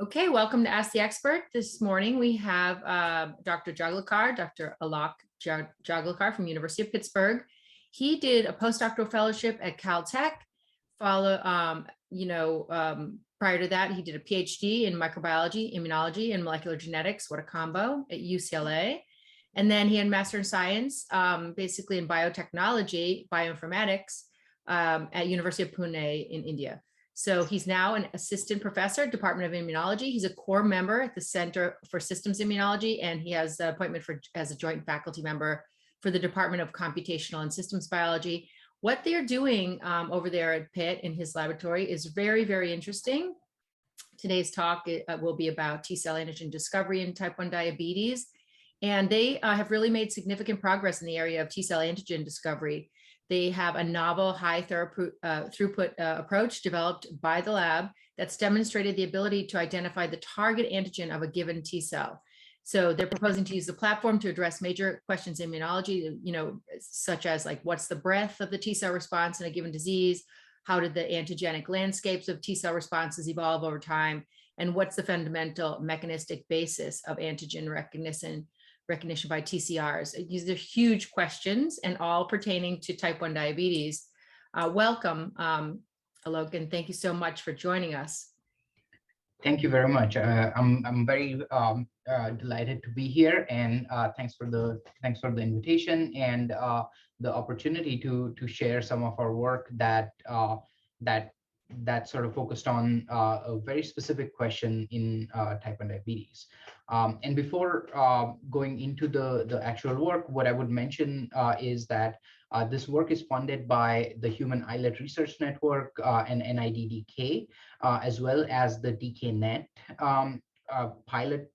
Okay, welcome to Ask the Expert. This morning we have Dr. Joglekar, Dr. Alok Joglekar from University of Pittsburgh. He did a postdoctoral fellowship at Caltech. Prior to that, he did a PhD in microbiology, immunology, and molecular genetics. What a combo at UCLA. And then he had Master in Science, basically in biotechnology, bioinformatics at University of Pune in India. So he's now an assistant professor, Department of Immunology. He's a core member at the Center for Systems Immunology, and he has the appointment as a joint faculty member for the Department of Computational and Systems Biology. What they're doing over there at Pitt in his laboratory is very, very interesting. Today's talk will be about T-cell antigen discovery in type 1 diabetes. And they have really made significant progress in the area of T-cell antigen discovery. They have a novel high throughput approach developed by the lab that's demonstrated the ability to identify the target antigen of a given T cell. So they're proposing to use the platform to address major questions in immunology, such as like, what's the breadth of the T cell response in a given disease? How did the antigenic landscapes of T cell responses evolve over time? And what's the fundamental mechanistic basis of antigen recognition by TCRs? These are huge questions and all pertaining to type 1 diabetes. Welcome, Alok, and thank you so much for joining us. Thank you very much. I'm very delighted to be here, and thanks for the invitation and the opportunity to share some of our work that sort of focused on a very specific question in type 1 diabetes. And before going into the actual work, what I would mention is that this work is funded by the Human Islet Research Network and NIDDK, as well as the DKNet pilot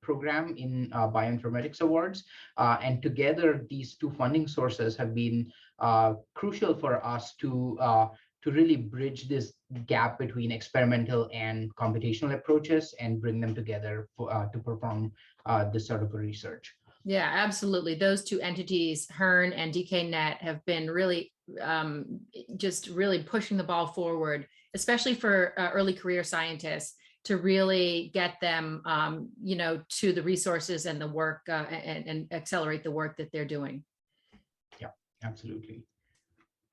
program in Bioinformatics Awards. And together, these two funding sources have been crucial for us to really bridge this gap between experimental and computational approaches and bring them together to perform this sort of a research. Yeah, absolutely. Those two entities, HERN and DKNet, have been really just really pushing the ball forward, especially for early career scientists, to really get them, to the resources and the work and accelerate the work that they're doing. Yeah, absolutely.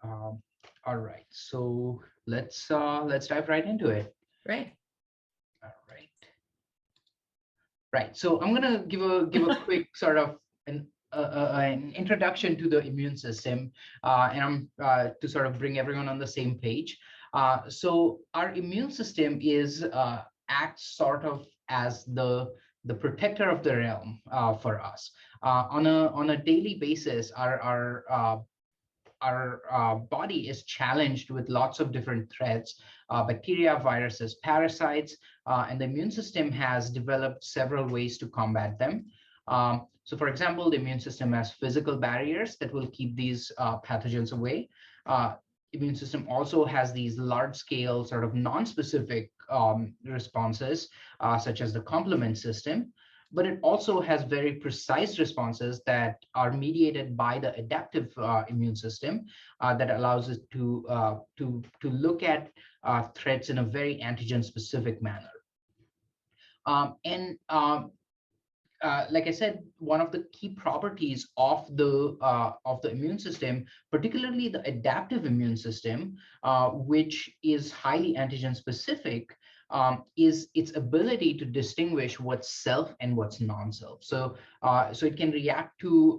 All right, so let's dive right into it. Right. All right. Right. So I'm gonna give a quick sort of an introduction to the immune system, and I'm to sort of bring everyone on the same page. So our immune system acts sort of as the protector of the realm for us. On a daily basis, our body is challenged with lots of different threats, bacteria, viruses, parasites, and the immune system has developed several ways to combat them. So for example, the immune system has physical barriers that will keep these pathogens away. Immune system also has these large-scale sort of non-specific responses, such as the complement system. But it also has very precise responses that are mediated by the adaptive immune system that allows it to look at threats in a very antigen-specific manner. Like I said, one of the key properties of the immune system, particularly the adaptive immune system, which is highly antigen-specific, is its ability to distinguish what's self and what's non-self. So it can react to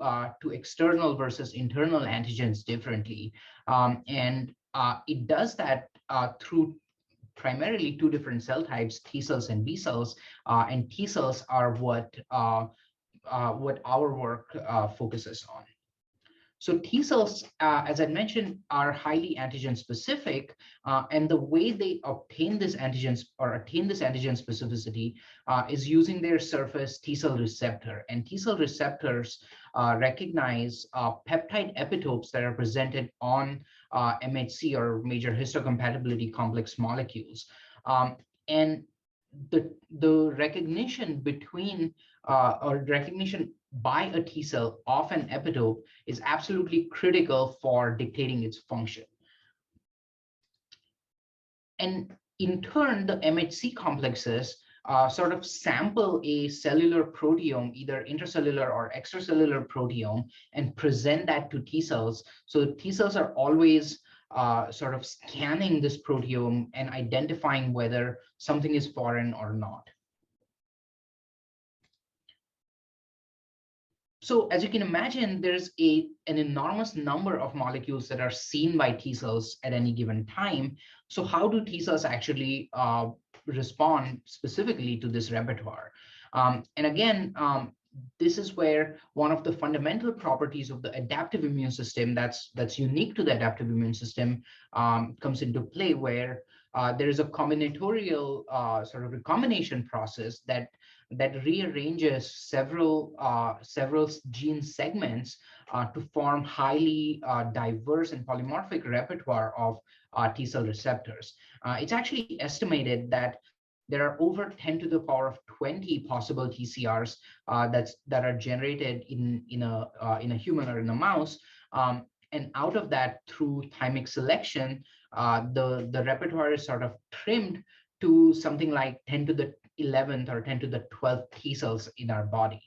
external versus internal antigens differently, and it does that through primarily two different cell types, T cells and B cells, and T cells are what our work focuses on. So T cells, as I mentioned, are highly antigen specific, and the way they obtain this antigen or attain this antigen specificity is using their surface T cell receptor. And T cell receptors recognize peptide epitopes that are presented on MHC, or major histocompatibility complex molecules. And the recognition between or recognition by a T cell of an epitope is absolutely critical for dictating its function. And In turn, the MHC complexes sort of sample a cellular proteome, either intracellular or extracellular proteome, and present that to T cells. So T cells are always sort of scanning this proteome and identifying whether something is foreign or not. So as you can imagine, there's an enormous number of molecules that are seen by T cells at any given time. So how do T cells actually respond specifically to this repertoire? And again, this is where one of the fundamental properties of the adaptive immune system that's unique to the adaptive immune system comes into play, where there is a combinatorial sort of recombination process that rearranges several gene segments to form highly diverse and polymorphic repertoire of T cell receptors. It's actually estimated that there are over 10 to the power of 20 possible TCRs that are generated in a human or in a mouse. And out of that, through thymic selection, the repertoire is sort of trimmed to something like 10 to the 11th or 10 to the 12th T cells in our body.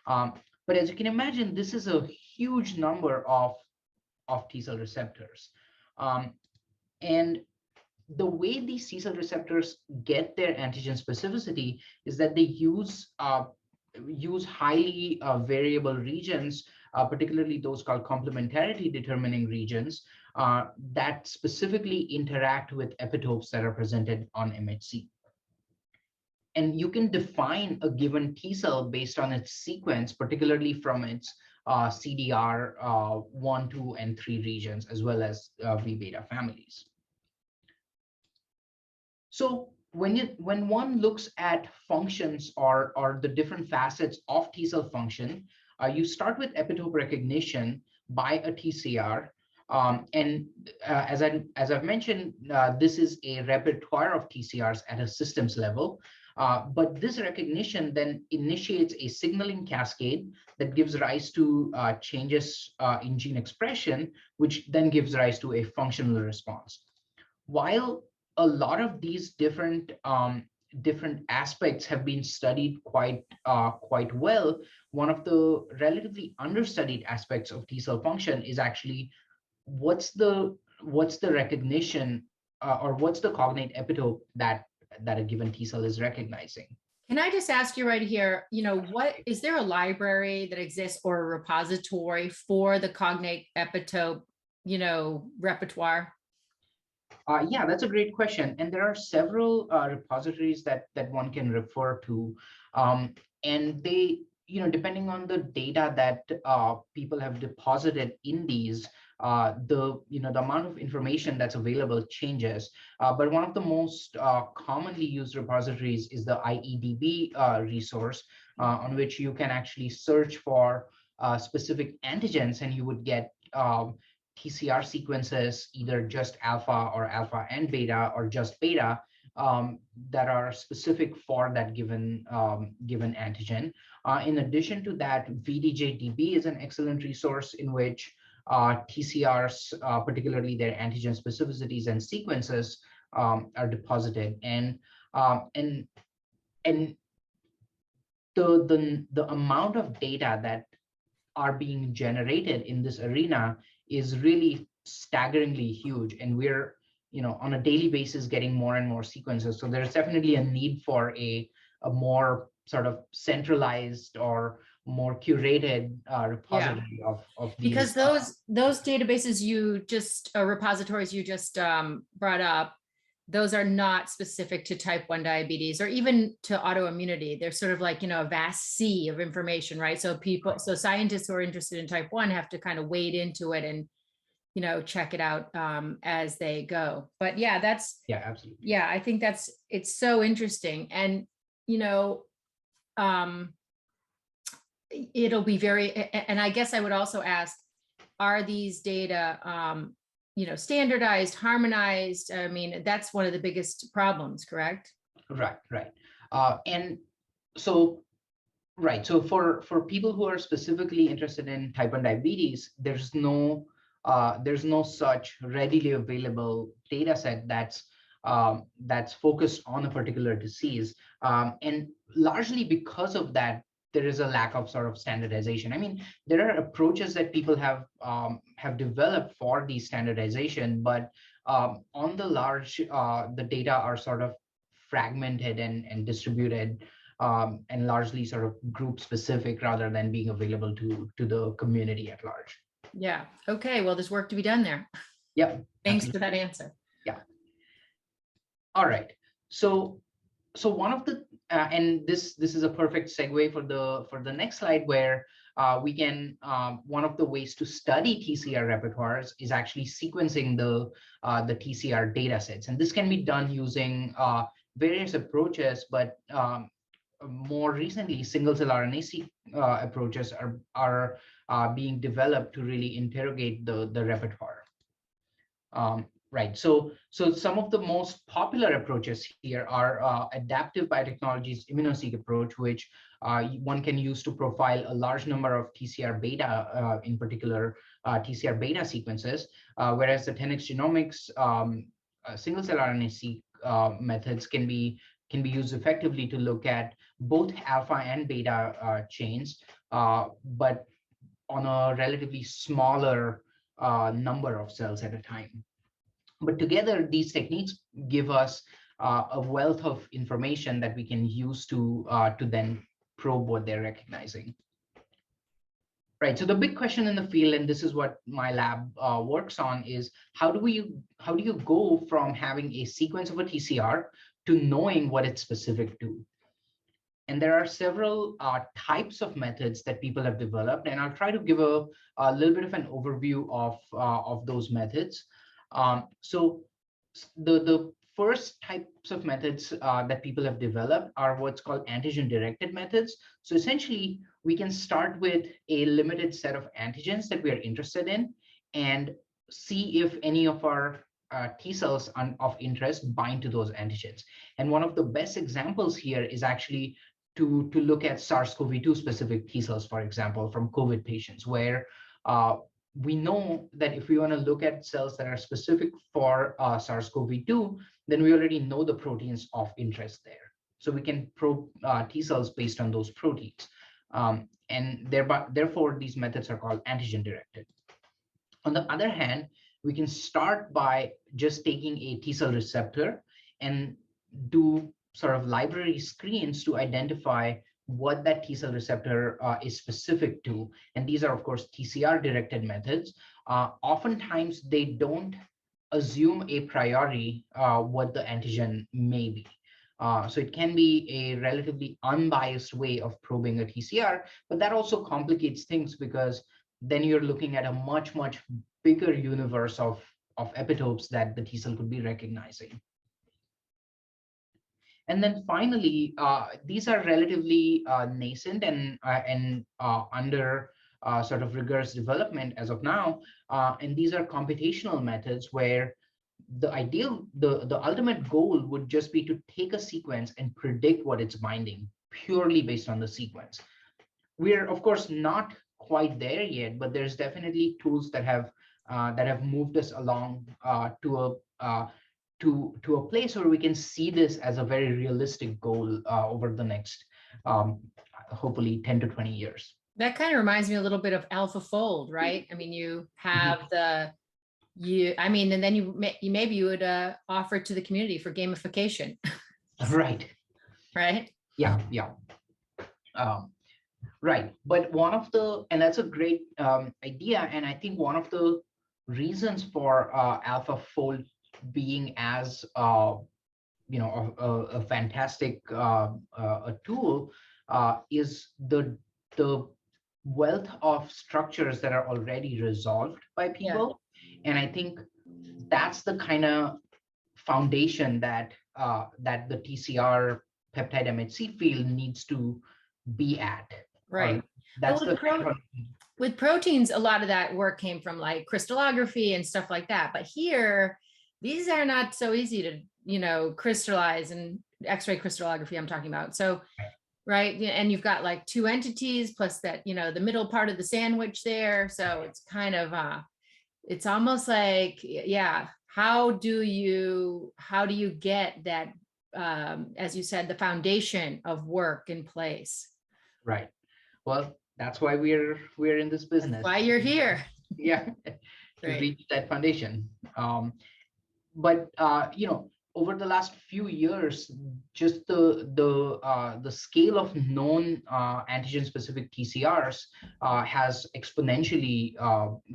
But as you can imagine, this is a huge number of T cell receptors. And the way these T cell receptors get their antigen specificity is that they use highly variable regions, particularly those called complementarity determining regions, that specifically interact with epitopes that are presented on MHC. And you can define a given T cell based on its sequence, particularly from its CDR 1, 2, and 3 regions, as well as V beta families. So when one looks at functions or the different facets of T cell function, you start with epitope recognition by a TCR. As I've mentioned, this is a repertoire of TCRs at a systems level. But this recognition then initiates a signaling cascade that gives rise to changes in gene expression, which then gives rise to a functional response. While a lot of these different aspects have been studied quite well, one of the relatively understudied aspects of T cell function is actually what's the recognition or what's the cognate epitope that a given T cell is recognizing. Can I just ask you right here, what is there a library that exists or a repository for the cognate epitope, repertoire? Yeah, that's a great question. And there are several repositories that one can refer to. And they, depending on the data that people have deposited in these, the amount of information that's available changes. But one of the most commonly used repositories is the IEDB resource, on which you can actually search for specific antigens, and you would get TCR sequences, either just alpha or alpha and beta, or just beta, that are specific for that given antigen. In addition to that, VDJDB is an excellent resource in which TCRs, particularly their antigen specificities and sequences, are deposited, and the amount of data that are being generated in this arena is really staggeringly huge, and we're on a daily basis getting more and more sequences. So there's definitely a need for a more sort of centralized or more curated repository of these. Because those databases repositories you just brought up, those are not specific to type 1 diabetes or even to autoimmunity. They're sort of like, a vast sea of information, right? So scientists who are interested in type 1 have to kind of wade into it and, check it out as they go. But yeah, absolutely. Yeah, I think it's so interesting. And, it'll be and I guess I would also ask, are these data, standardized, harmonized? I mean, that's one of the biggest problems, correct? Right. And so, right. So for people who are specifically interested in type 1 diabetes, there's no such readily available data set that's that's focused on a particular disease. And largely because of that, there is a lack of sort of standardization. I mean, there are approaches that people have developed for the standardization, but on the large, the data are sort of fragmented and distributed, and largely sort of group specific rather than being available to the community at large. Yeah. Okay. Well, there's work to be done there. Yep. Thanks Absolutely. for that answer. Yeah. All right. So one of the and this is a perfect segue for the next slide, where we can one of the ways to study TCR repertoires is actually sequencing the TCR data sets, and this can be done using various approaches, but more recently, single-cell RNA-seq approaches are being developed to really interrogate the repertoire. Right. So some of the most popular approaches here are adaptive biotechnologies immunoseq approach, which one can use to profile a large number of TCR beta, in particular TCR beta sequences, whereas the 10x genomics single-cell RNA-seq methods can be used effectively to look at both alpha and beta chains, but on a relatively smaller number of cells at a time. But together, these techniques give us a wealth of information that we can use to then probe what they're recognizing. Right. So the big question in the field, and this is what my lab works on, is how do you go from having a sequence of a TCR to knowing what it's specific to? And there are several types of methods that people have developed, and I'll try to give a little bit of an overview of those methods. So the first types of methods that people have developed are what's called antigen directed methods. So essentially, we can start with a limited set of antigens that we are interested in and see if any of our T cells of interest bind to those antigens. And one of the best examples here is actually to look at SARS-CoV-2 specific T cells, for example, from COVID patients, where we know that if we want to look at cells that are specific for SARS-CoV-2, then we already know the proteins of interest there. So we can probe T cells based on those proteins. And therefore, these methods are called antigen directed. On the other hand, we can start by just taking a T cell receptor and do sort of library screens to identify what that T cell receptor is specific to. And these are, of course, TCR directed methods. Oftentimes, they don't assume a priori what the antigen may be. So it can be a relatively unbiased way of probing a TCR, but that also complicates things because then you're looking at a much, much bigger universe of epitopes that the T cell could be recognizing. And then finally, these are relatively nascent and under sort of rigorous development as of now. And these are computational methods where the ultimate goal would just be to take a sequence and predict what it's binding purely based on the sequence. We're of course not quite there yet, but there's definitely tools that have moved us along to a place where we can see this as a very realistic goal over the next hopefully 10 to 20 years. That kind of reminds me a little bit of AlphaFold, right? I mean, you have and then maybe you would offer it to the community for gamification. Right. Right. Yeah. Right. But and that's a great idea. And I think one of the reasons for AlphaFold being as a fantastic a tool is the wealth of structures that are already resolved by people. Yeah. And I think that's the kind of foundation that the TCR peptide MHC field needs to be at. Right. That's with proteins, a lot of that work came from like crystallography and stuff like that. But here, these are not so easy to, crystallize, and X-ray crystallography I'm talking about. So, right. And you've got like two entities plus that, the middle part of the sandwich there. So it's kind of, it's almost like, how do you get that, as you said, the foundation of work in place? Right. Well, that's why we're in this business. Why you're here. Yeah, to Great. reach that foundation. But over the last few years, just the scale of known antigen-specific TCRs has exponentially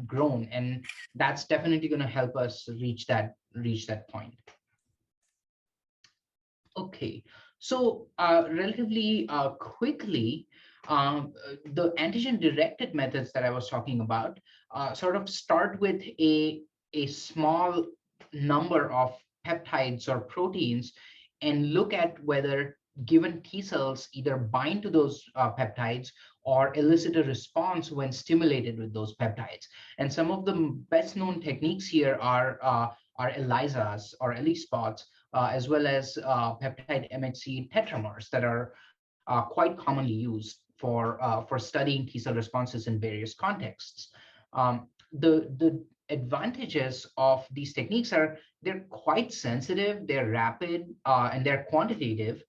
grown, and that's definitely going to help us reach that point. Okay, so relatively quickly, the antigen-directed methods that I was talking about sort of start with a small number of peptides or proteins and look at whether given T cells either bind to those peptides or elicit a response when stimulated with those peptides. And some of the best known techniques here are ELISAs or ELISpots, as well as peptide MHC tetramers that are quite commonly used for studying T cell responses in various contexts. The advantages of these techniques are they're quite sensitive, they're rapid, and they're quantitative,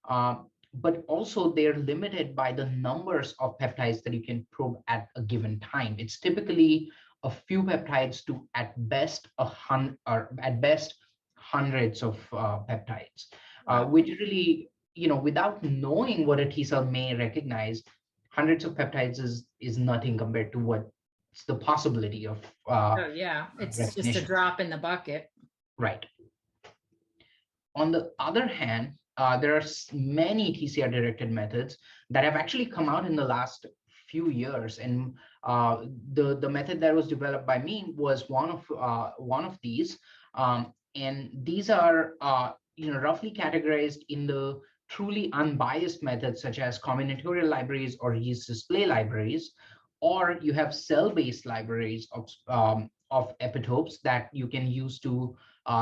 but also they're limited by the numbers of peptides that you can probe at a given time. It's typically a few peptides to at best hundreds of peptides, which really, without knowing what a T cell may recognize, hundreds of peptides is nothing compared to what's the possibility of Oh yeah, it's just a recognition. drop in the bucket. Right. On the other hand, there are many TCR directed methods that have actually come out in the last few years, and the method that was developed by me was one of these, and these are roughly categorized in the truly unbiased methods such as combinatorial libraries or yeast display libraries, or you have cell-based libraries of epitopes that you can use to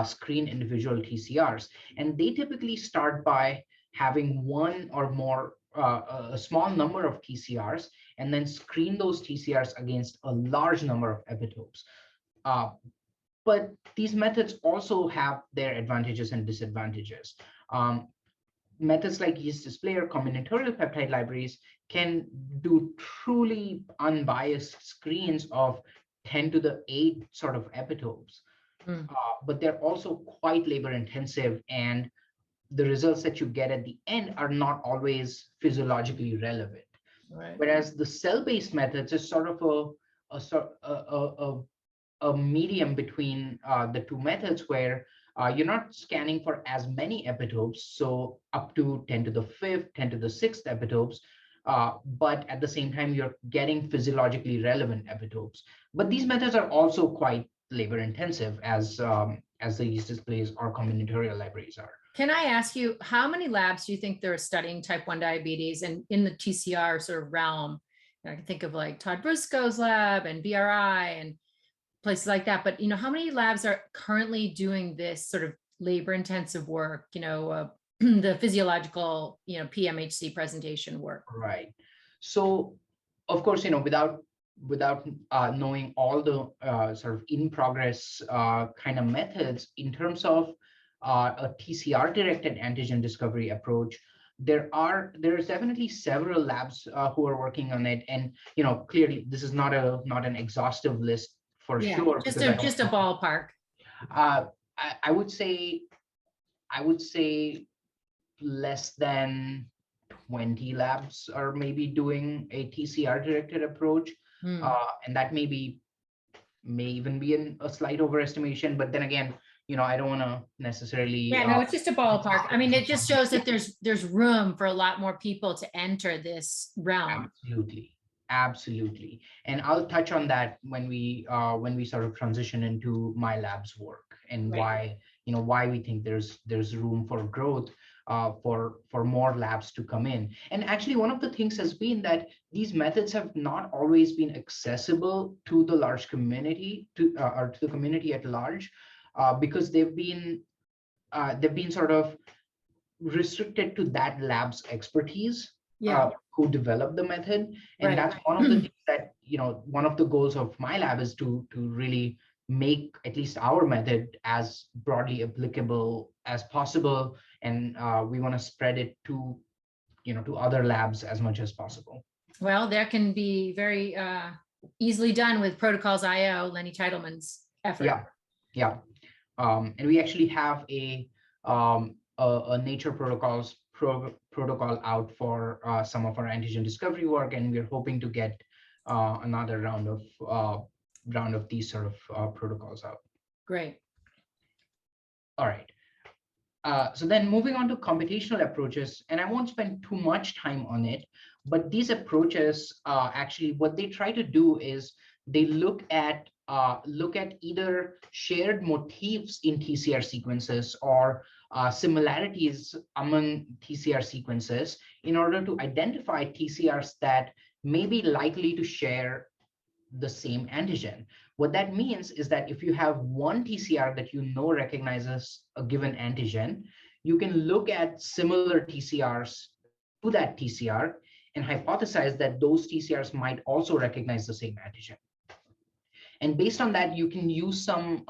screen individual TCRs. And they typically start by having one or more, a small number of TCRs, and then screen those TCRs against a large number of epitopes. But these methods also have their advantages and disadvantages. Methods like yeast display or combinatorial peptide libraries can do truly unbiased screens of 10 to the 8 sort of epitopes. But they're also quite labor intensive, and the results that you get at the end are not always physiologically relevant. Right. Whereas the cell-based methods is sort of a medium between the two methods, where you're not scanning for as many epitopes, so up to 10 to the 5th, 10 to the 6th epitopes, but at the same time, you're getting physiologically relevant epitopes. But these methods are also quite labor intensive as the yeast displays or combinatorial libraries are. Can I ask you, how many labs do you think they're studying type 1 diabetes and in the TCR sort of realm? I can think of like Todd Briscoe's lab and BRI and places like that. But, how many labs are currently doing this sort of labor intensive work, the physiological, PMHC presentation work? Right. So, of course, without knowing all the sort of in progress kind of methods in terms of a TCR directed antigen discovery approach, there's definitely several labs who are working on it, and clearly this is not an exhaustive list for sure. Just a ballpark. I would say less than 20 labs are maybe doing a TCR directed approach. And that may even be a slight overestimation, but then again, I don't want to necessarily. Yeah, no, it's just a ballpark. I mean, it just shows that there's room for a lot more people to enter this realm. Absolutely. And I'll touch on that when we sort of transition into my lab's work and Right. why we think there's room for growth for more labs to come in. And actually, one of the things has been that these methods have not always been accessible to the large community, or to the community at large, because they've been sort of restricted to that lab's expertise. Who developed the method, and that's one of the things that one of the goals of my lab is to really make at least our method as broadly applicable as possible, and we want to spread it to to other labs as much as possible. Well, that can be very easily done with Protocols IO, Lenny Titleman's effort. Yeah. And we actually have a Nature Protocols protocol out for some of our antigen discovery work, and we're hoping to get another round of these sort of protocols out. Great. All right. So then moving on to computational approaches, and I won't spend too much time on it, but these approaches actually what they try to do is they look at either shared motifs in TCR sequences or similarities among TCR sequences in order to identify TCRs that may be likely to share the same antigen. What that means is that if you have one TCR that recognizes a given antigen, you can look at similar TCRs to that TCR and hypothesize that those TCRs might also recognize the same antigen. And based on that, you can use some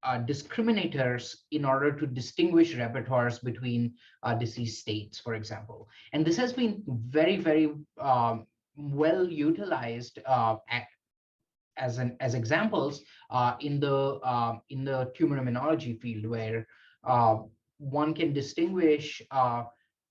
discriminators in order to distinguish repertoires between disease states, for example. And this has been very, very well utilized as examples in the tumor immunology field, where one can distinguish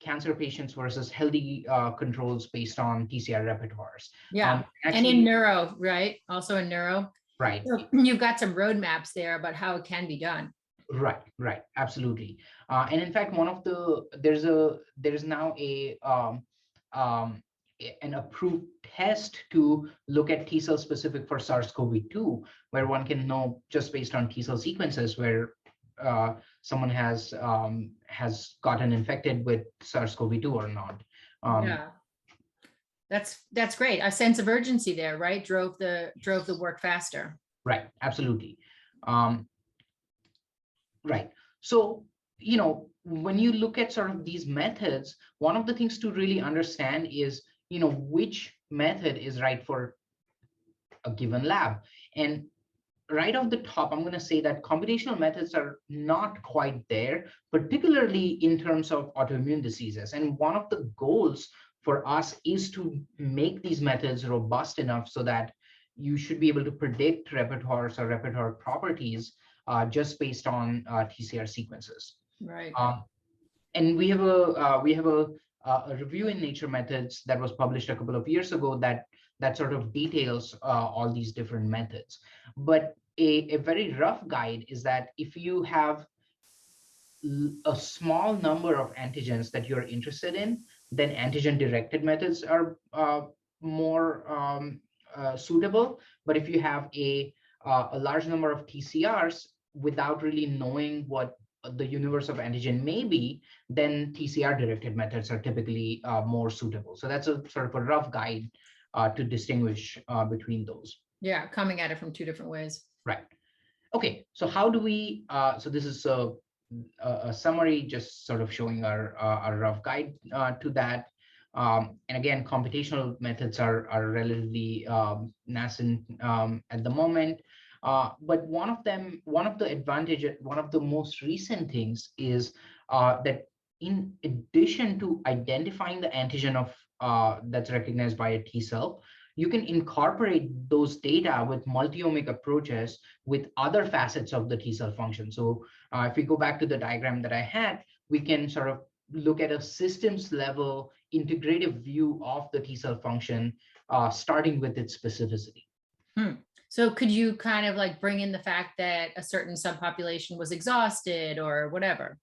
cancer patients versus healthy controls based on TCR repertoires. Yeah, and in neuro, right? Also in neuro. Right. So you've got some roadmaps there about how it can be done. Right, absolutely. And in fact, there's now an approved test to look at T cell specific for SARS-CoV-2, where one can know just based on T cell sequences where someone has gotten infected with SARS-CoV-2 or not. Yeah, that's great. A sense of urgency there, right? Drove the work faster. Right, absolutely. Right. So, when you look at sort of these methods, one of the things to really understand is, which method is right for a given lab. And right off the top, I'm going to say that computational methods are not quite there, particularly in terms of autoimmune diseases. And one of the goals for us is to make these methods robust enough so that you should be able to predict repertoires or repertoire properties just based on TCR sequences. Right. And we have a review in Nature Methods that was published a couple of years ago that sort of details all these different methods. But a very rough guide is that if you have a small number of antigens that you're interested in, then antigen-directed methods are more suitable. But if you have a large number of TCRs without really knowing what the universe of antigen may be, then TCR-directed methods are typically more suitable. So that's a sort of a rough guide to distinguish between those. Yeah, coming at it from two different ways. Right. Okay, so how do we, so this is a summary, just sort of showing our rough guide to that. And again, computational methods are relatively nascent at the moment. But one of the most recent things is that in addition to identifying the antigen of that's recognized by a T cell, you can incorporate those data with multi-omic approaches with other facets of the T cell function. So if we go back to the diagram that I had, we can sort of look at a systems level integrative view of the T cell function, starting with its specificity. So could you kind of like bring in the fact that a certain subpopulation was exhausted or whatever?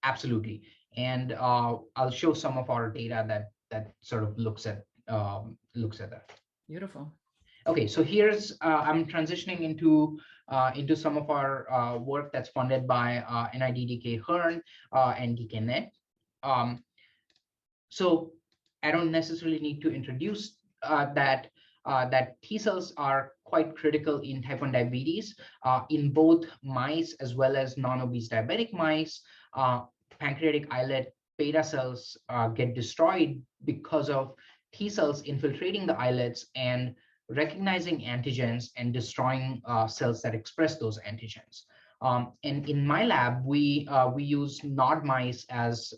Absolutely. And I'll show some of our data that sort of looks at that. Beautiful. Okay, so here's I'm transitioning into some of our work that's funded by NIDDK HERN and DKNet. So I don't necessarily need to introduce that T cells are quite critical in type 1 diabetes in both mice as well as non-obese diabetic mice. Pancreatic islet beta cells get destroyed because of T cells infiltrating the islets and recognizing antigens and destroying cells that express those antigens. And in my lab, we use NOD mice as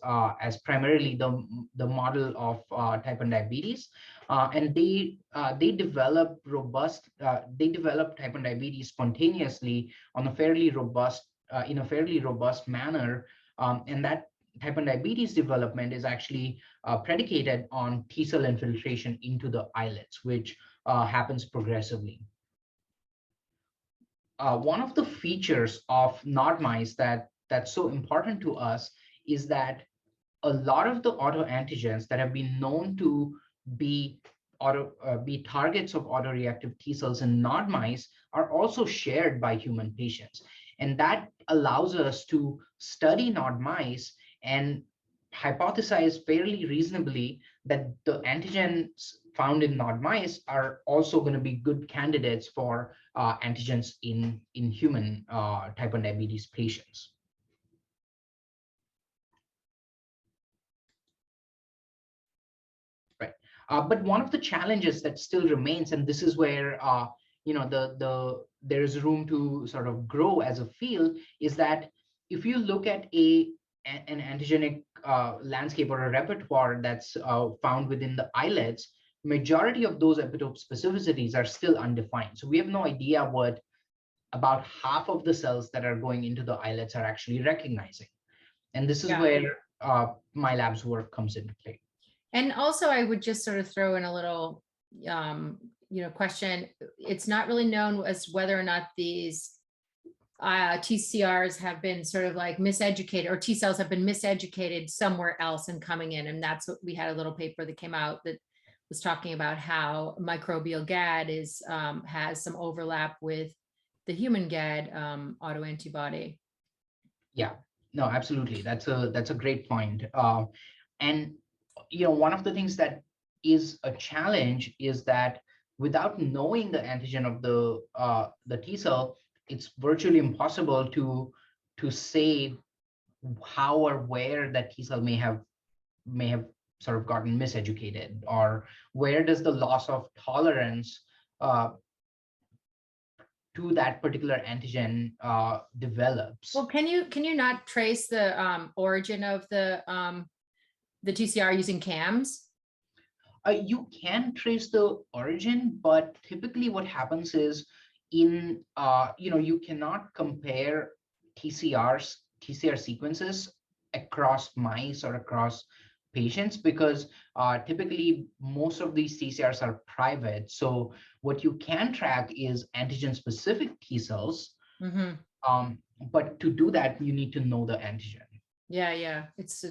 primarily the model of type 1 diabetes, and they develop type 1 diabetes spontaneously on a fairly robust in a fairly robust manner, and that type 1 diabetes development is actually predicated on T cell infiltration into the islets, which happens progressively. One of the features of NOD mice that's so important to us is that a lot of the autoantigens that have been known to be targets of autoreactive T cells in NOD mice are also shared by human patients. And that allows us to study NOD mice and hypothesize fairly reasonably that the antigens found in NOD mice are also going to be good candidates for antigens in human type 1 diabetes patients. Right. But one of the challenges that still remains, and this is where there is room to sort of grow as a field, is that if you look at an antigenic landscape or a repertoire that's found within the islets, majority of those epitope specificities are still undefined. So we have no idea what about half of the cells that are going into the islets are actually recognizing. And this is where my lab's work comes into play. And also, I would just sort of throw in a little, question. It's not really known as whether or not these TCRs have been sort of like miseducated, or T cells have been miseducated somewhere else and coming in. And that's what we had a little paper that came out that was talking about how microbial GAD has some overlap with the human GAD autoantibody. Yeah, no, absolutely. That's a great point. And one of the things that is a challenge is that without knowing the antigen of the T cell, it's virtually impossible to say how or where that T cell may have sort of gotten miseducated, or where does the loss of tolerance to that particular antigen develops. Well, can you not trace the origin of the TCR using CAMs? You can trace the origin, but typically what happens is you cannot compare TCR sequences across mice or across patients, because typically most of these TCRs are private. So what you can track is antigen specific T cells. Mm-hmm. But to do that, you need to know the antigen. Yeah. It's a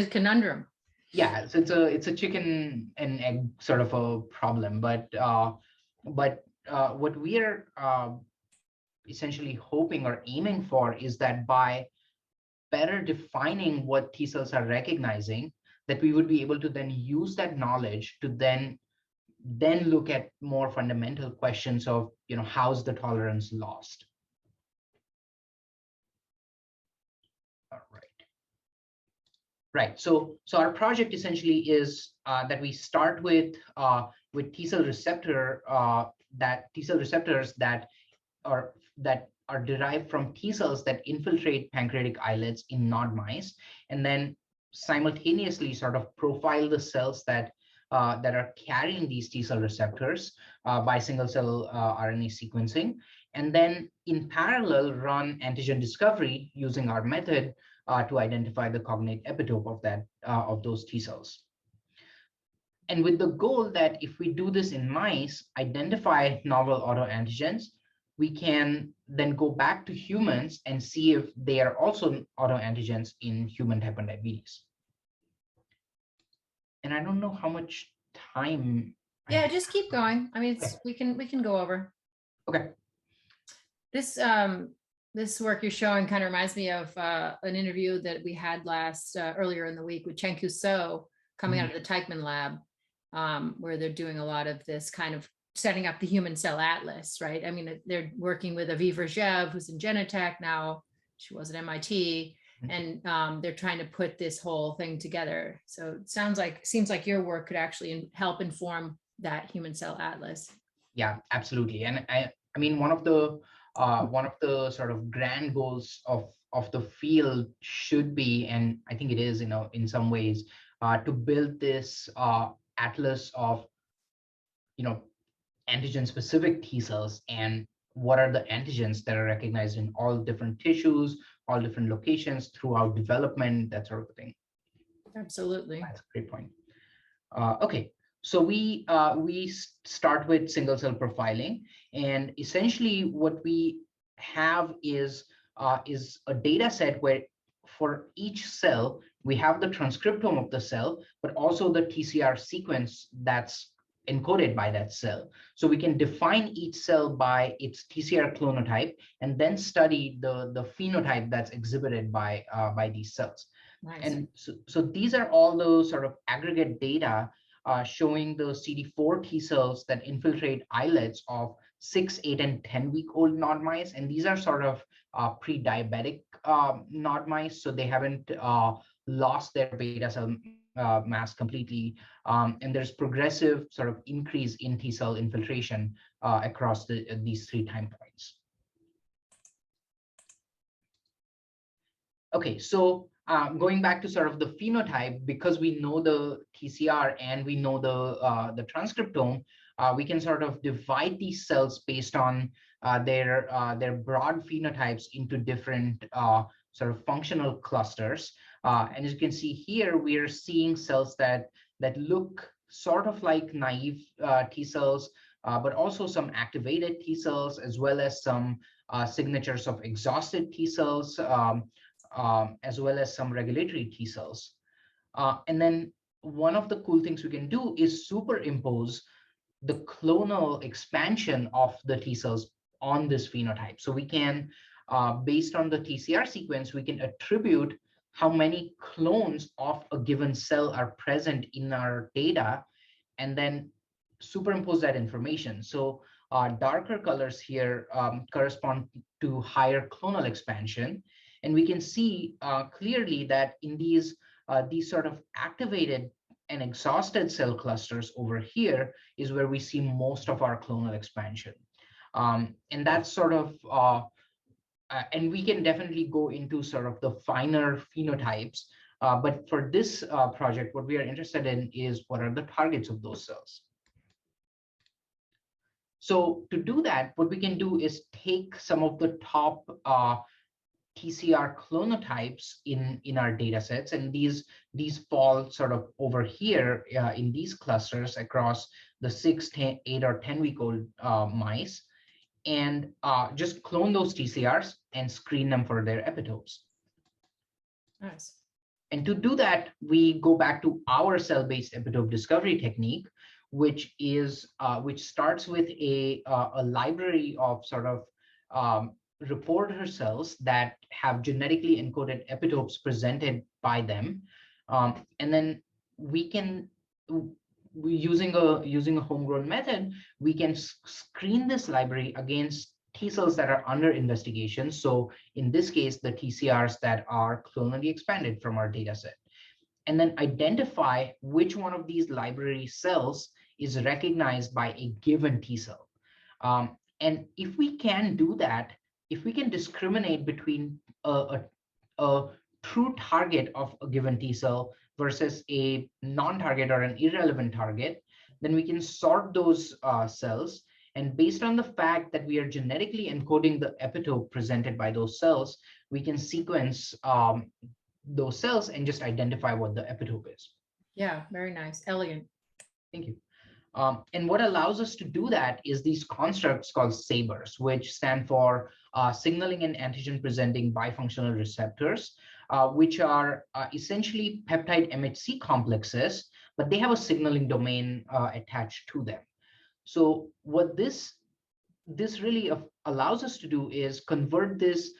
conundrum. Yeah, so it's a chicken and egg sort of a problem, but what we are essentially hoping or aiming for is that by better defining what T cells are recognizing, that we would be able to then use that knowledge to then look at more fundamental questions of how's the tolerance lost. Right. So our project essentially is that we start with T cell receptors that are derived from T cells that infiltrate pancreatic islets in NOD mice, and then simultaneously sort of profile the cells that are carrying these T cell receptors by single cell RNA sequencing, and then in parallel run antigen discovery using our method to identify the cognate epitope of those T cells. And with the goal that if we do this in mice, identify novel autoantigens, we can then go back to humans and see if they are also autoantigens in human type 1 diabetes. And I don't know how much time. Yeah, just keep going. I mean, we can go over. Okay. This work you're showing kind of reminds me of an interview that we had earlier in the week with Chen So coming out of the Teichmann lab, where they're doing a lot of this kind of setting up the human cell atlas, right? I mean, they're working with Aviv Rajev, who's in Genentech now. She was at MIT, and they're trying to put this whole thing together. So it seems like your work could actually help inform that human cell atlas. Yeah, absolutely. And I mean, one of the sort of grand goals of the field should be, and I think it is, in some ways, to build this atlas of, you know, antigen specific T cells, and what are the antigens that are recognized in all different tissues, all different locations throughout development, that sort of thing. Absolutely. That's a great point. Okay, so we start with single cell profiling, and essentially what we have is a data set where for each cell we have the transcriptome of the cell, but also the TCR sequence that's encoded by that cell. So we can define each cell by its TCR clonotype, and then study the phenotype that's exhibited by these cells. Nice. And so these are all those sort of aggregate data showing the CD4 T cells that infiltrate islets of 6, 8, and 10-week-old nod mice. And these are sort of pre-diabetic nod mice, so they haven't lost their beta cell mass completely. And there's progressive sort of increase in T cell infiltration across these 3 time points. Okay, so going back to sort of the phenotype, because we know the TCR and we know the transcriptome, we can sort of divide these cells based on their broad phenotypes into different sort of functional clusters. And as you can see here, we are seeing cells that look sort of like naive T cells, but also some activated T cells, as well as some signatures of exhausted T cells. As well as some regulatory T cells. And then one of the cool things we can do is superimpose the clonal expansion of the T cells on this phenotype. So we can, based on the TCR sequence, we can attribute how many clones of a given cell are present in our data, and then superimpose that information. So darker colors here correspond to higher clonal expansion. And we can see clearly that in these sort of activated and exhausted cell clusters over here is where we see most of our clonal expansion. And that's sort of, and we can definitely go into sort of the finer phenotypes. But for this project, what we are interested in is what are the targets of those cells. So to do that, what we can do is take some of the top TCR clonotypes in our data sets, and these fall sort of over here in these clusters across the 6, 10, 8, or 10-week-old mice, and just clone those TCRs and screen them for their epitopes. Nice. And to do that, we go back to our cell-based epitope discovery technique, which starts with a library of sort of reporter cells that have genetically encoded epitopes presented by them, and then using a homegrown method, we can screen this library against T cells that are under investigation. So in this case, the TCRs that are clonally expanded from our data set, and then identify which one of these library cells is recognized by a given T cell. And if we can do that, if we can discriminate between a true target of a given T cell versus a non-target or an irrelevant target, then we can sort those cells. And based on the fact that we are genetically encoding the epitope presented by those cells, we can sequence those cells and just identify what the epitope is. Yeah, very nice. Elegant. Thank you. And what allows us to do that is these constructs called SABRs, which stand for signaling and antigen presenting bifunctional receptors, which are essentially peptide MHC complexes, but they have a signaling domain attached to them. So what this really allows us to do is convert this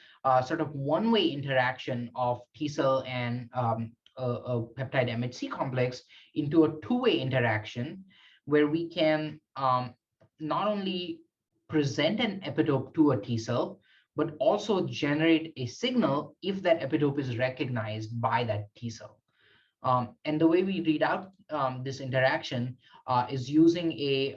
sort of one-way interaction of T cell and a peptide MHC complex into a two-way interaction, where we can not only present an epitope to a T cell, but also generate a signal if that epitope is recognized by that T cell. And the way we read out this interaction is using a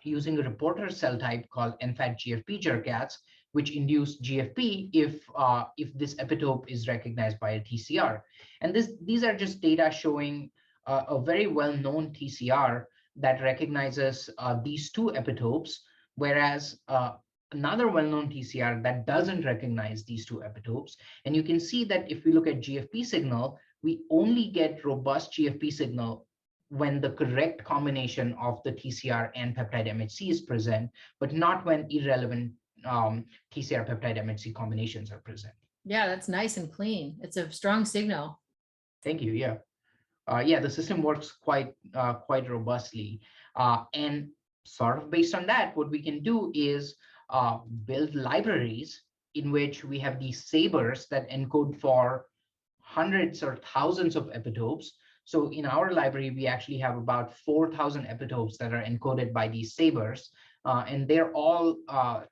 using a reporter cell type called NFAT-GFP jerkats, which induce GFP if this epitope is recognized by a TCR. And these are just data showing a very well-known TCR that recognizes these two epitopes, whereas another well-known TCR that doesn't recognize these two epitopes. And you can see that if we look at GFP signal, we only get robust GFP signal when the correct combination of the TCR and peptide MHC is present, but not when irrelevant TCR peptide MHC combinations are present. Yeah, that's nice and clean. It's a strong signal. Thank you. Yeah. Yeah, the system works quite robustly. And sort of based on that, what we can do is build libraries in which we have these SABRs that encode for hundreds or thousands of epitopes. So in our library, we actually have about 4,000 epitopes that are encoded by these SABRs. And they're all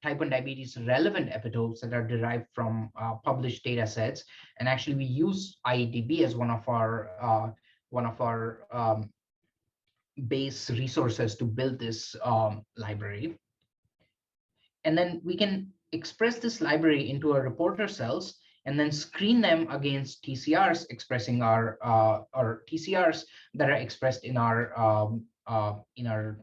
type 1 diabetes relevant epitopes that are derived from published data sets. And actually, we use IEDB as one of our base resources to build this library. And then we can express this library into our reporter cells and then screen them against TCRs expressing our or TCRs that are expressed in our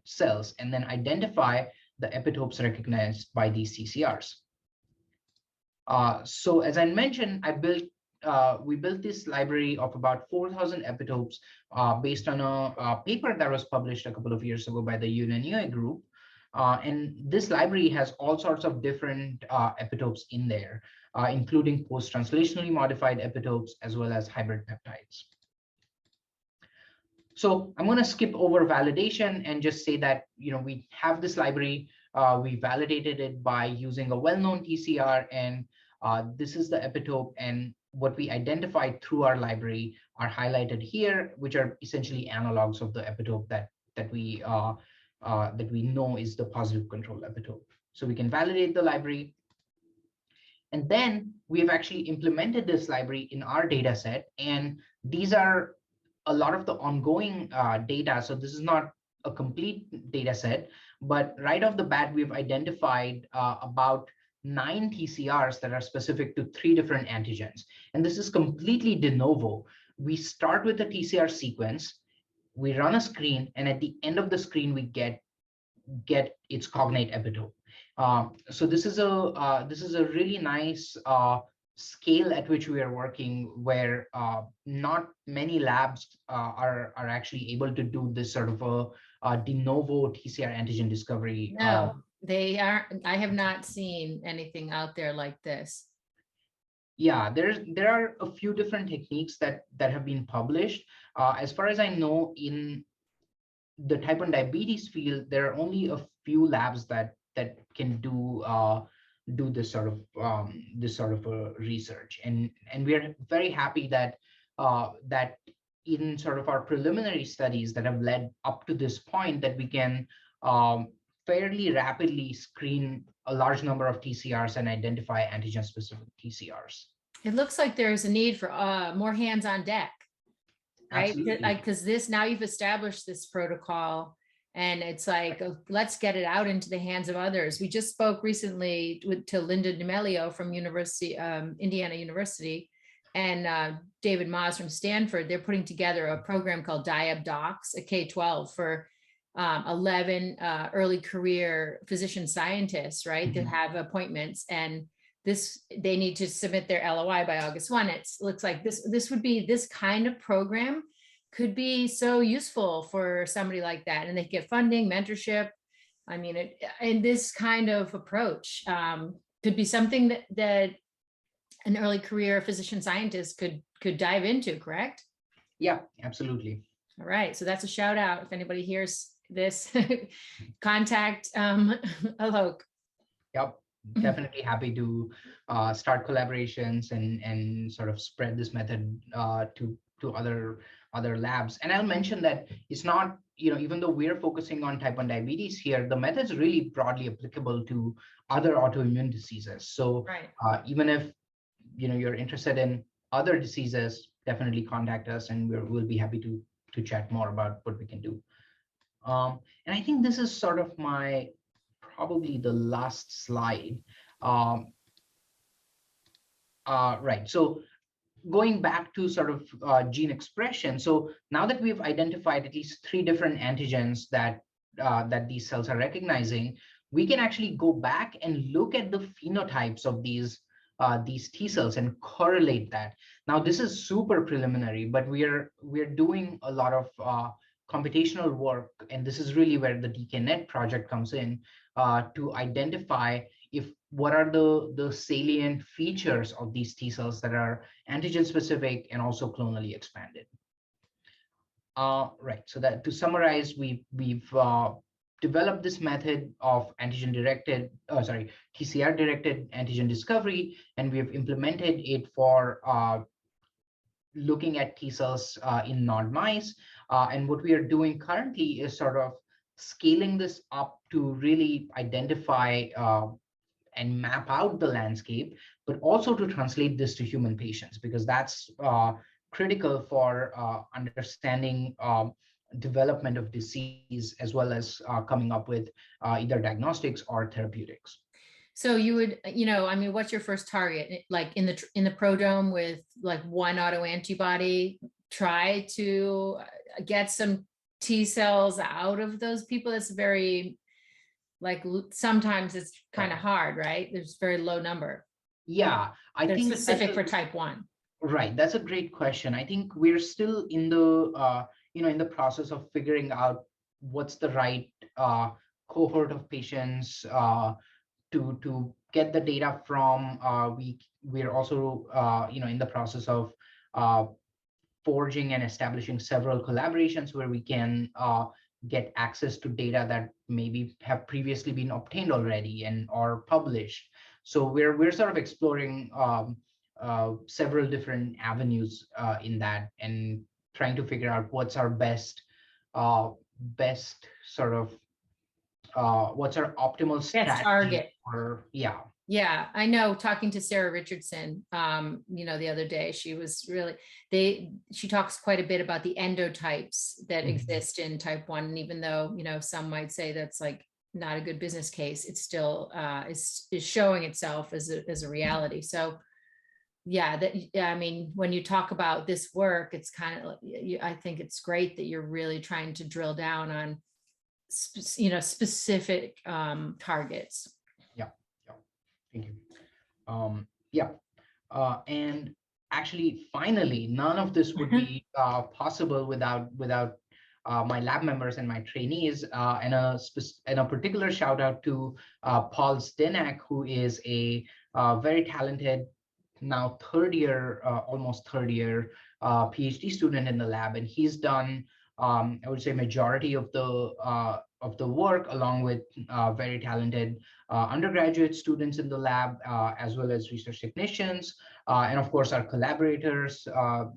cells, and then identify the epitopes recognized by these TCRs. So as I mentioned, we built this library of about 4,000 epitopes based on a paper that was published a couple of years ago by the UNNUA group. And this library has all sorts of different epitopes in there, including post-translationally modified epitopes as well as hybrid peptides. So I'm going to skip over validation and just say that we have this library. We validated it by using a well-known TCR, and this is the epitope. And what we identified through our library are highlighted here, which are essentially analogs of the epitope that we know is the positive control epitope. So we can validate the library. And then we have actually implemented this library in our data set. And these are a lot of the ongoing data. So this is not a complete data set, but right off the bat, we've identified about 9 TCRs that are specific to 3 different antigens. And this is completely de novo. We start with the TCR sequence, we run a screen, and at the end of the screen, we get its cognate epitope. So this is a really nice scale at which we are working, where not many labs are actually able to do this sort of a de novo TCR antigen discovery. No, they aren't. I have not seen anything out there like this. Yeah, there are a few different techniques that have been published. As far as I know, in the type 1 diabetes field, there are only a few labs that can do this sort of research, and we are very happy that that in sort of our preliminary studies that have led up to this point, that we can fairly rapidly screen a large number of TCRs and identify antigen-specific TCRs. It looks like there's a need for more hands on deck, right? Absolutely. Because now you've established this protocol, and it's like, let's get it out into the hands of others. We just spoke recently to Linda D'Amelio from Indiana University, and David Maas from Stanford. They're putting together a program called Diab Docs, a K-12 for 11 early career physician scientists, right? Mm-hmm. That have appointments, and they need to submit their LOI by August 1. It looks like this kind of program could be so useful for somebody like that, and they get funding, mentorship. I mean, and this kind of approach could be something that an early career physician scientist could dive into, correct? Yeah, absolutely. All right, so that's a shout out. If anybody hears this, contact Alok. Yep, definitely happy to start collaborations and sort of spread this method to other labs. And I'll mention that it's not, even though we're focusing on type 1 diabetes here, the method is really broadly applicable to other autoimmune diseases. So right. Even if you're interested in other diseases, definitely contact us, and we'll be happy to chat more about what we can do. And I think this is sort of my probably the last slide. Right. So going back to sort of gene expression. So now that we've identified at least 3 different antigens that that these cells are recognizing, we can actually go back and look at the phenotypes of these T cells and correlate that. Now, this is super preliminary, but we're doing a lot of computational work, and this is really where the DKNet project comes in to identify if what are the salient features of these T cells that are antigen specific and also clonally expanded. Right. So that to summarize, we've developed this method of TCR directed antigen discovery, and we have implemented it for looking at T cells in non-mice. And what we are doing currently is sort of scaling this up to really identify and map out the landscape, but also to translate this to human patients, because that's critical for understanding development of disease, as well as coming up with either diagnostics or therapeutics. So you would, I mean, what's your first target? Like in the prodrome with like one autoantibody, try to get some T cells out of those people? It's very, like, sometimes it's kind of hard, right? There's very low number. Yeah, I They're think specific for type 1. Right, that's a great question. I think we're still in the in the process of figuring out what's the right cohort of patients to get the data from. We're also in the process of forging and establishing several collaborations where we can get access to data that maybe have previously been obtained already and or published. So we're sort of exploring several different avenues in that, and trying to figure out what's our best sort of what's our optimal strategy target. Yeah, I know, talking to Sarah Richardson, the other day, she was really, she talks quite a bit about the endotypes that exist in type 1. And even though, some might say that's like not a good business case, it's still is showing itself as a reality. So I mean, when you talk about this work, it's kind of, I think it's great that you're really trying to drill down on specific targets. Thank you. And actually, finally, none of this would be possible without my lab members and my trainees, and a particular shout out to Paul Zdenek, who is a very talented, now almost third year PhD student in the lab, and he's done I would say majority of the work, along with very talented undergraduate students in the lab, as well as research technicians, and of course our collaborators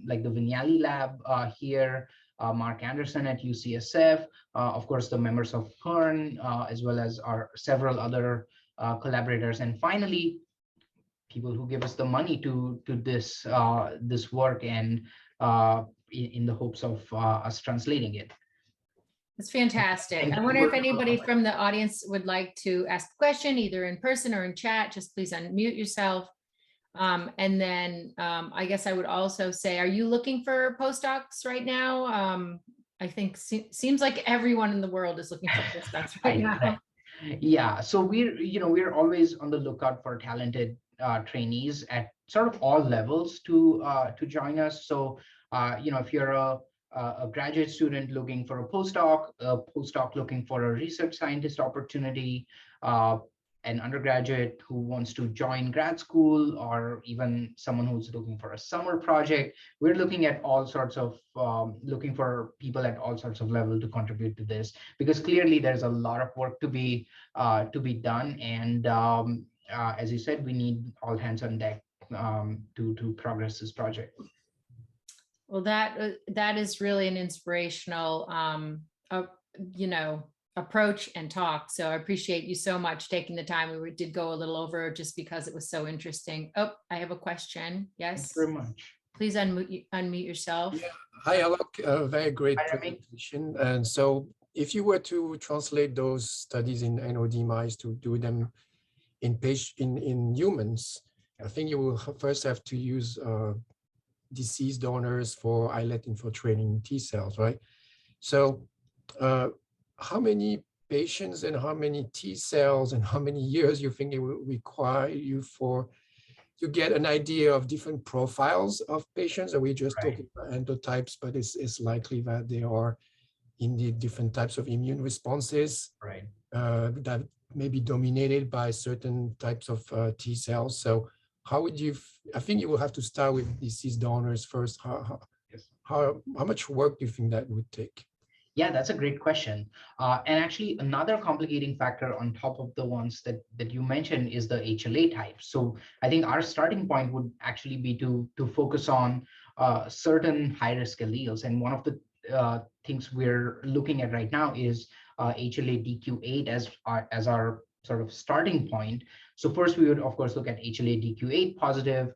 like the Vignali lab here, Mark Anderson at UCSF, of course the members of Kern, as well as our several other collaborators, and finally people who give us the money to this work, and in the hopes of us translating it. It's fantastic. I wonder if anybody from the audience would like to ask a question, either in person or in chat. Just please unmute yourself. And then I guess I would also say, are you looking for postdocs right now? I think seems like everyone in the world is looking for postdocs right now. Yeah, so we're always on the lookout for talented trainees at sort of all levels to join us. So if you're a graduate student looking for a postdoc looking for a research scientist opportunity, an undergraduate who wants to join grad school, or even someone who's looking for a summer project, we're looking at all sorts of looking for people at all sorts of level to contribute to this, because clearly there's a lot of work to be done, and as you said, we need all hands on deck to progress this project. Well, that is really an inspirational, approach and talk. So I appreciate you so much taking the time. We did go a little over just because it was so interesting. Oh, I have a question. Yes. Thank you very much. Please unmute yourself. Yeah. Hi, Alok. Very great presentation. And so if you were to translate those studies in NOD mice to do them in humans, I think you will first have to use deceased donors for islet-infiltrating T cells, right? So how many patients and how many T cells and how many years you think it will require you for to get an idea of different profiles of patients? Are we just talking about endotypes, but it's likely that they are indeed different types of immune responses that may be dominated by certain types of T cells. So how would you, I think you will have to start with deceased donors first. How much work do you think that would take? Yeah, that's a great question. And actually, another complicating factor on top of the ones that you mentioned is the HLA type. So I think our starting point would actually be to focus on certain high-risk alleles. And one of the things we're looking at right now is HLA-DQ8 as our sort of starting point. So first, we would, of course, look at HLA-DQ8 positive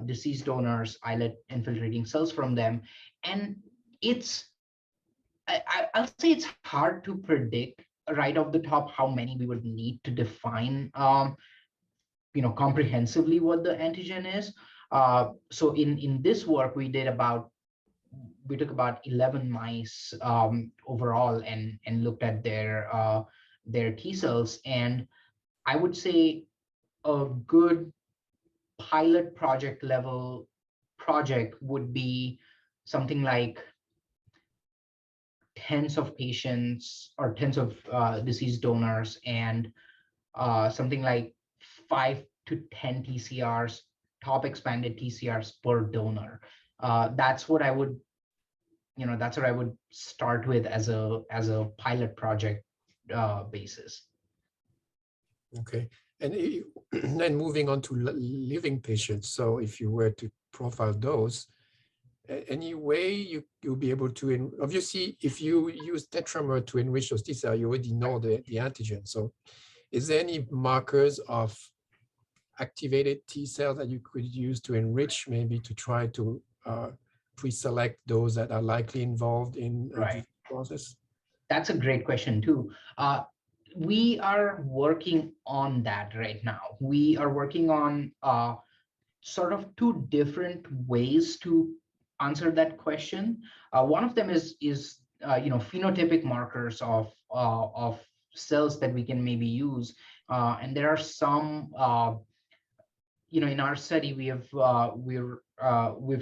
deceased donors, islet-infiltrating cells from them. And I'll say it's hard to predict right off the top how many we would need to define, comprehensively what the antigen is. So in this work, we took about 11 mice overall and looked at their T cells. And I would say a good pilot project level project would be something like tens of patients or tens of deceased donors and something like 5 to 10 TCRs, top expanded TCRs per donor. That's what I would start with as a pilot project basis. Okay, and then moving on to living patients. So if you were to profile those, any way you'll be able to, obviously, if you use tetramer to enrich those T cells, you already know the antigen. So is there any markers of activated T cells that you could use to enrich, maybe to try to pre-select those that are likely involved in the process? That's a great question too. We are working on that right now. We are working on sort of two different ways to answer that question. One of them is phenotypic markers of cells that we can maybe use, and there are some. In our study, we've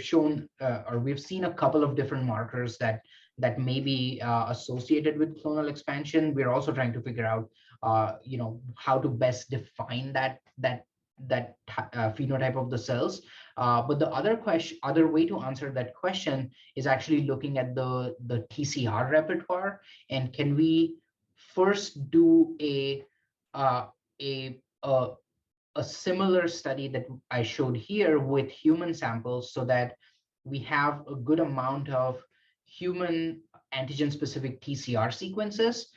shown or we've seen a couple of different markers that may be associated with clonal expansion. We're also trying to figure out, how to best define that phenotype of the cells. But the other way to answer that question is actually looking at the TCR repertoire, and can we first do a similar study that I showed here with human samples, so that we have a good amount of human antigen-specific TCR sequences,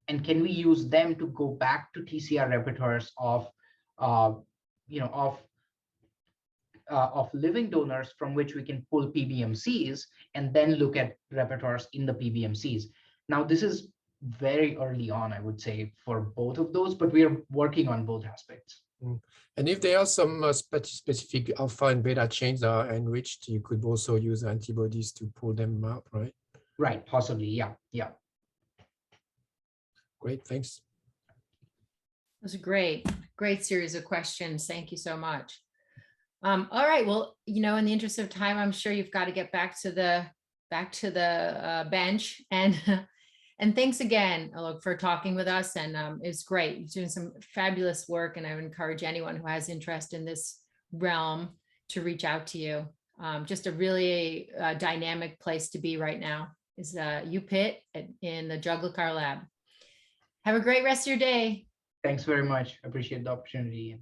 and can we use them to go back to TCR repertoires of living donors from which we can pull PBMCs and then look at repertoires in the PBMCs. Now, this is very early on, I would say, for both of those, but we are working on both aspects. And if there are some specific alpha and beta chains that are enriched, you could also use antibodies to pull them out, right? Right, possibly, yeah. Great, thanks. That was a great series of questions. Thank you so much. All right, well, in the interest of time, I'm sure you've got to get back to the bench, and thanks again, Alok, for talking with us. And it's great. You're doing some fabulous work, and I would encourage anyone who has interest in this realm to reach out to you. Just a really dynamic place to be right now is UPitt in the Joglekar lab. Have a great rest of your day. Thanks very much. I appreciate the opportunity.